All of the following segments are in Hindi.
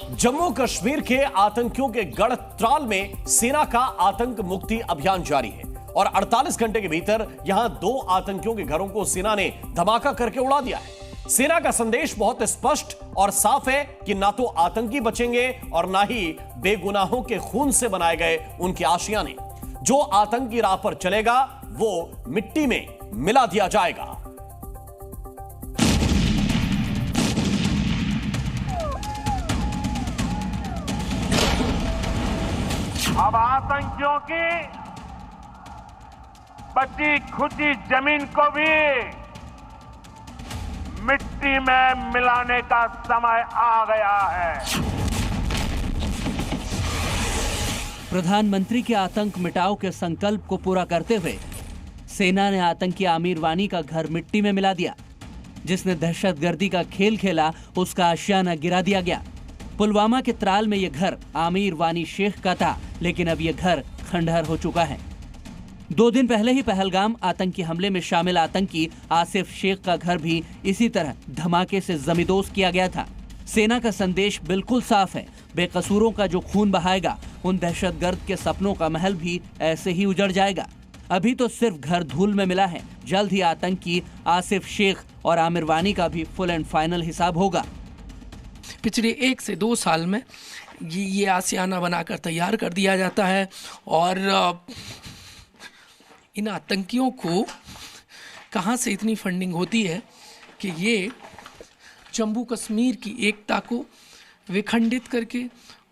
जम्मू कश्मीर के आतंकियों के गढ़ त्राल में सेना का आतंक मुक्ति अभियान जारी है और 48 घंटे के भीतर यहां 2 आतंकियों के घरों को सेना ने धमाका करके उड़ा दिया है। सेना का संदेश बहुत स्पष्ट और साफ है कि ना तो आतंकी बचेंगे और ना ही बेगुनाहों के खून से बनाए गए उनके आशियाने। जो आतंकी राह पर चलेगा वो मिट्टी में मिला दिया जाएगा। अब आतंकियों की बची खुची जमीन को भी मिट्टी में मिलाने का समय आ गया है। प्रधानमंत्री के आतंक मिटाओ के संकल्प को पूरा करते हुए सेना ने आतंकी आमिर वानी का घर मिट्टी में मिला दिया। जिसने दहशतगर्दी का खेल खेला उसका आशियाना गिरा दिया गया। पुलवामा के त्राल में यह घर आमिर वानी शेख का था, लेकिन अब यह घर खंडहर हो चुका है। 2 दिन पहले ही पहलगाम आतंकी हमले में शामिल आतंकी आसिफ शेख का घर भी इसी तरह धमाके से जमींदोज किया गया था। सेना का संदेश बिल्कुल साफ है, बेकसूरों का जो खून बहाएगा उन दहशतगर्द के सपनों का महल भी ऐसे ही उजड़ जाएगा। अभी तो सिर्फ घर धूल में मिला है, जल्द ही आतंकी आसिफ शेख और आमिर वानी का भी फुल एंड फाइनल हिसाब होगा। पिछले 1 से 2 साल में ये आशियाना बनाकर तैयार कर दिया जाता है और इन आतंकियों को कहां से इतनी फंडिंग होती है कि ये जम्मू कश्मीर की एकता को विखंडित करके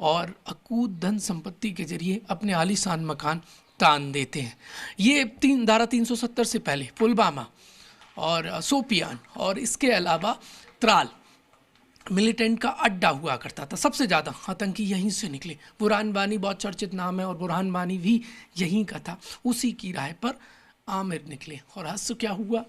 और अकूत धन संपत्ति के जरिए अपने आलीशान मकान तान देते हैं। ये धारा 370 से पहले पुलवामा और शोपियान और इसके अलावा त्राल मिलिटेंट का अड्डा हुआ करता था। सबसे ज़्यादा आतंकी यहीं से निकले। बुरहान वानी बहुत चर्चित नाम है और बुरहान वानी भी यहीं का था। उसी की राह पर आमिर निकले और आज से क्या हुआ,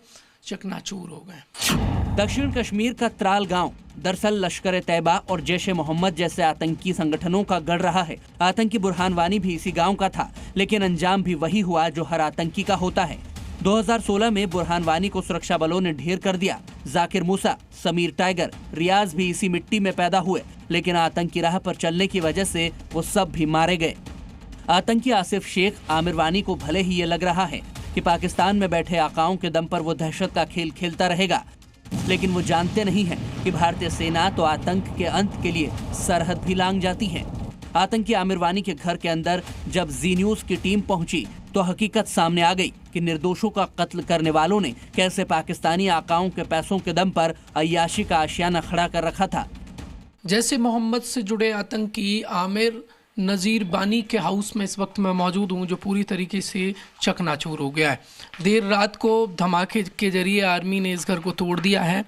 चकनाचूर हो गए। दक्षिण कश्मीर का त्राल गांव दरअसल लश्कर तैयबा और जैश ए मोहम्मद जैसे आतंकी संगठनों का गढ़ रहा है। आतंकी बुरहान वानी भी इसी गांव का था, लेकिन अंजाम भी वही हुआ जो हर आतंकी का होता है। 2016 में बुरहान वानी को सुरक्षा बलों ने ढेर कर दिया। जाकिर मूसा, समीर टाइगर, रियाज भी इसी मिट्टी में पैदा हुए, लेकिन आतंकी राह पर चलने की वजह से वो सब भी मारे गए। आतंकी आसिफ शेख आमिर वानी को भले ही ये लग रहा है कि पाकिस्तान में बैठे आकाओं के दम पर वो दहशत का खेल खेलता रहेगा, लेकिन वो जानते नहीं हैं कि भारतीय सेना तो आतंक के अंत के लिए सरहद भी लांघ जाती है। आतंकी आमिर वानी के घर के अंदर जब जी न्यूज की टीम पहुंची तो हकीकत सामने आ गई कि निर्दोषों का कत्ल करने वालों ने कैसे पाकिस्तानी आकाओं के पैसों के दम पर अय्याशी का आशियाना खड़ा कर रखा था। जैसे मोहम्मद से जुड़े आतंकी आमिर नज़ीर बानी के हाउस में इस वक्त मैं मौजूद हूँ, जो पूरी तरीके से चकनाचूर हो गया है। देर रात को धमाके के जरिए आर्मी ने इस घर को तोड़ दिया है।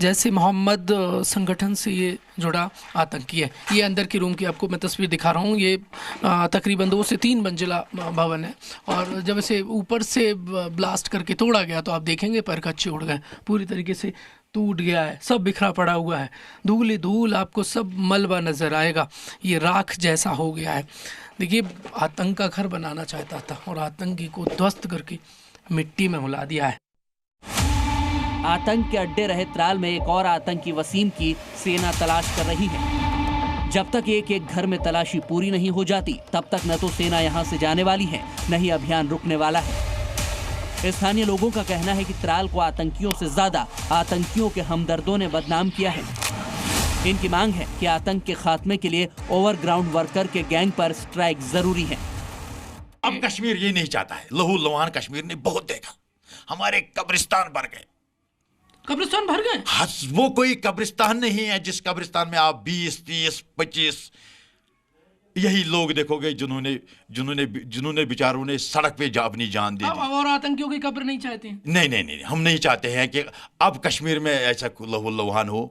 जैसे मोहम्मद संगठन से ये जुड़ा आतंकी है। ये अंदर के रूम की आपको मैं तस्वीर दिखा रहा हूँ। ये तकरीबन 2 से 3 मंजिला भवन है और जब इसे ऊपर से ब्लास्ट करके तोड़ा गया तो आप देखेंगे पैर कच्चे उड़ गए, पूरी तरीके से टूट गया है, सब बिखरा पड़ा हुआ है। धूल ही धूल, आपको सब मलबा नजर आएगा। ये राख जैसा हो गया है। देखिए, आतंक का घर बनाना चाहता था और आतंकी को ध्वस्त करके मिट्टी में मिला दिया है। आतंक के अड्डे रहे त्राल में एक और आतंकी वसीम की सेना तलाश कर रही है। जब तक एक एक घर में तलाशी पूरी नहीं हो जाती, तब तक न तो सेना यहाँ से जाने वाली है, न ही अभियान रुकने वाला है। स्थानीय लोगों का कहना है कि त्राल को आतंकियों से ज्यादा आतंकियों के हमदर्दों ने बदनाम किया है। इनकी मांग है कि आतंक के खात्मे के लिए ओवरग्राउंड वर्कर के गैंग पर स्ट्राइक जरूरी है। अब कश्मीर ये नहीं चाहता है। लहू लुहान कश्मीर ने बहुत देखा, हमारे कब्रिस्तान भर गए। कब्रिस्तान भर गए? हाँ, वो कोई कब्रिस्तान नहीं है जिस कब्रिस्तान में आप 20, 30, 25 यही लोग देखोगे जिन्होंने बेचारों ने सड़क पे अपनी जान दे दी। और आतंकियों की कब्र नहीं चाहते? नहीं, हम नहीं चाहते हैं कि अब कश्मीर में ऐसा लहू लुहान हो।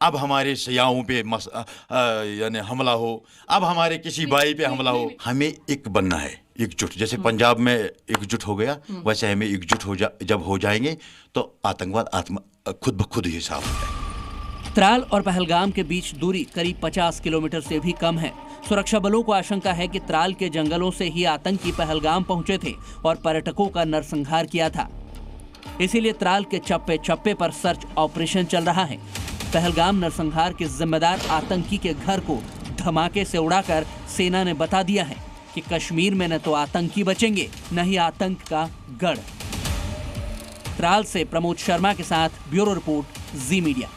अब हमारे सयाहों पे यानी हमला हो, अब हमारे किसी भाई पे हमला हो। हमें एक बनना है, एकजुट। जैसे पंजाब में एकजुट हो गया, वैसे हमें एकजुट जब हो जाएंगे तो आतंकवाद खुद ब खुद ही साफ हो जाएगा। त्राल और पहलगाम के बीच दूरी करीब 50 किलोमीटर से भी कम है। सुरक्षा बलों को आशंका है कि त्राल के जंगलों से ही आतंकी पहलगाम पहुंचे थे और पर्यटकों का नरसंहार किया था। इसीलिए त्राल के चप्पे चप्पे पर सर्च ऑपरेशन चल रहा है। पहलगाम नरसंहार के जिम्मेदार आतंकी के घर को धमाके से उड़ाकर सेना ने बता दिया है कि कश्मीर में न तो आतंकी बचेंगे न ही आतंक का गढ़। त्राल से प्रमोद शर्मा के साथ ब्यूरो रिपोर्ट, जी मीडिया।